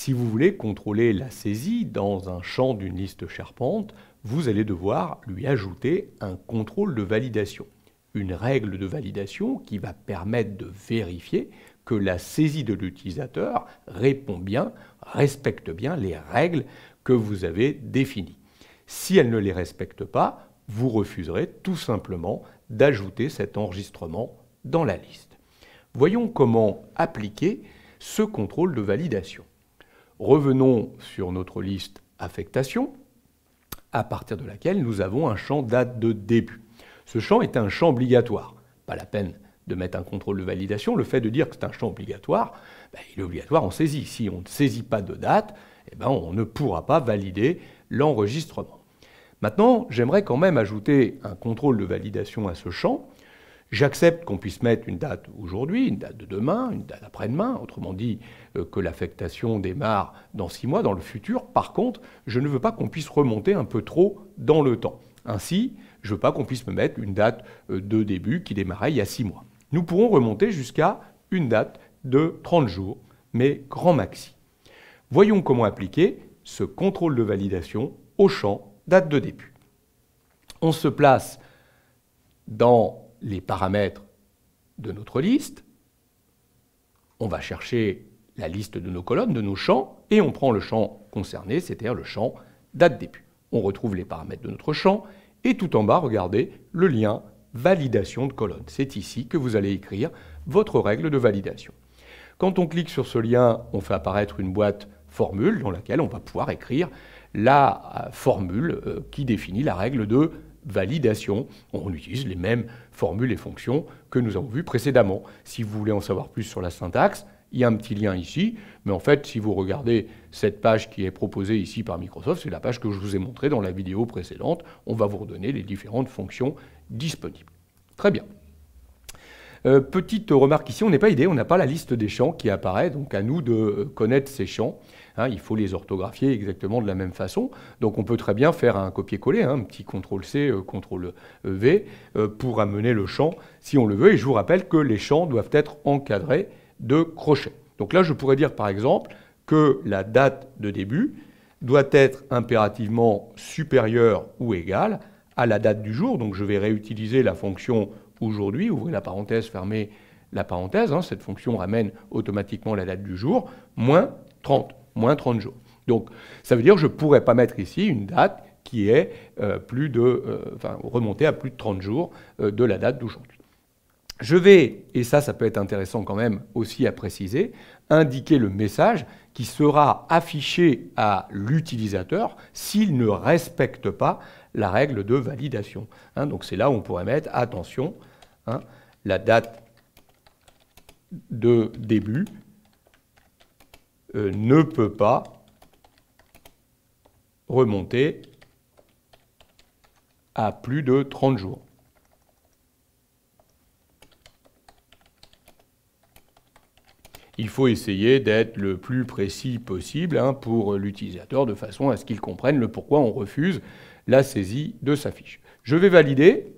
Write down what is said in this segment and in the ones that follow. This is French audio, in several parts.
Si vous voulez contrôler la saisie dans un champ d'une liste SharePoint, vous allez devoir lui ajouter un contrôle de validation. Une règle de validation qui va permettre de vérifier que la saisie de l'utilisateur répond bien, respecte bien les règles que vous avez définies. Si elle ne les respecte pas, vous refuserez tout simplement d'ajouter cet enregistrement dans la liste. Voyons comment appliquer ce contrôle de validation. Revenons sur notre liste affectation, à partir de laquelle nous avons un champ date de début. Ce champ est un champ obligatoire. Pas la peine de mettre un contrôle de validation. Le fait de dire que c'est un champ obligatoire, il est obligatoire en saisie. Si on ne saisit pas de date, on ne pourra pas valider l'enregistrement. Maintenant, j'aimerais quand même ajouter un contrôle de validation à ce champ. J'accepte qu'on puisse mettre une date aujourd'hui, une date de demain, une date après-demain, autrement dit que l'affectation démarre dans 6 mois, dans le futur. Par contre, je ne veux pas qu'on puisse remonter un peu trop dans le temps. Ainsi, je ne veux pas qu'on puisse me mettre une date de début qui démarrait il y a 6 mois. Nous pourrons remonter jusqu'à une date de 30 jours, mais grand maxi. Voyons comment appliquer ce contrôle de validation au champ date de début. On se place dans les paramètres de notre liste, on va chercher la liste de nos colonnes, de nos champs, et on prend le champ concerné, c'est-à-dire le champ date début. On retrouve les paramètres de notre champ, et tout en bas, regardez le lien validation de colonne. C'est ici que vous allez écrire votre règle de validation. Quand on clique sur ce lien, on fait apparaître une boîte formule dans laquelle on va pouvoir écrire la formule qui définit la règle de validation. On utilise les mêmes formules et fonctions que nous avons vues précédemment. Si vous voulez en savoir plus sur la syntaxe, il y a un petit lien ici, mais en fait, si vous regardez cette page qui est proposée ici par Microsoft, c'est la page que je vous ai montrée dans la vidéo précédente. On va vous redonner les différentes fonctions disponibles. Très bien. Petite remarque ici, on n'est pas aidé, on n'a pas la liste des champs qui apparaît, donc à nous de connaître ces champs. Il faut les orthographier exactement de la même façon. Donc on peut très bien faire un copier-coller, un petit CTRL-C, CTRL-V, pour amener le champ si on le veut. Et je vous rappelle que les champs doivent être encadrés de crochets. Donc là, je pourrais dire par exemple que la date de début doit être impérativement supérieure ou égale à la date du jour. Donc je vais réutiliser la fonction aujourd'hui, ouvrez la parenthèse, fermez la parenthèse. Cette fonction ramène automatiquement la date du jour, moins 30 jours. Donc ça veut dire que je ne pourrais pas mettre ici une date qui est remontée à plus de 30 jours de la date d'aujourd'hui. Je vais, et ça peut être intéressant quand même aussi à préciser, indiquer le message qui sera affiché à l'utilisateur s'il ne respecte pas la règle de validation. Donc c'est là où on pourrait mettre, attention, la date de début ne peut pas remonter à plus de 30 jours. Il faut essayer d'être le plus précis possible pour l'utilisateur de façon à ce qu'il comprenne le pourquoi on refuse la saisie de sa fiche. Je vais valider.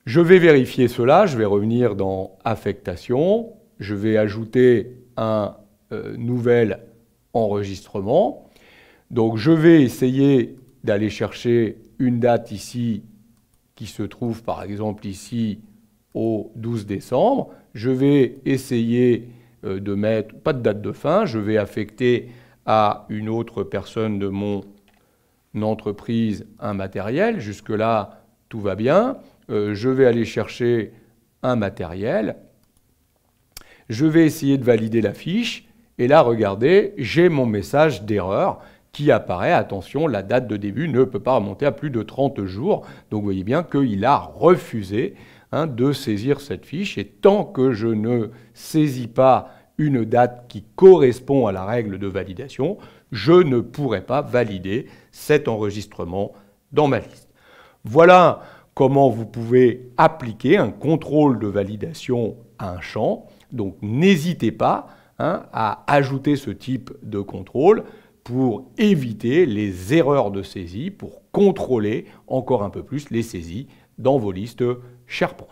Je vais vérifier cela. Je vais revenir dans Affectation. Je vais ajouter un nouvel enregistrement. Donc je vais essayer d'aller chercher une date ici qui se trouve par exemple ici au 12 décembre. Je vais essayer de mettre, pas de date de fin, je vais affecter à une autre personne de mon entreprise un matériel. Jusque-là, tout va bien. Je vais aller chercher un matériel. Je vais essayer de valider la fiche. Et là, regardez, j'ai mon message d'erreur qui apparaît. Attention, la date de début ne peut pas remonter à plus de 30 jours. Donc, vous voyez bien qu'il a refusé de saisir cette fiche. Et tant que je ne saisis pas une date qui correspond à la règle de validation, je ne pourrai pas valider cet enregistrement dans ma liste. Voilà comment vous pouvez appliquer un contrôle de validation à un champ. Donc n'hésitez pas à ajouter ce type de contrôle pour éviter les erreurs de saisie, pour contrôler encore un peu plus les saisies dans vos listes SharePoint.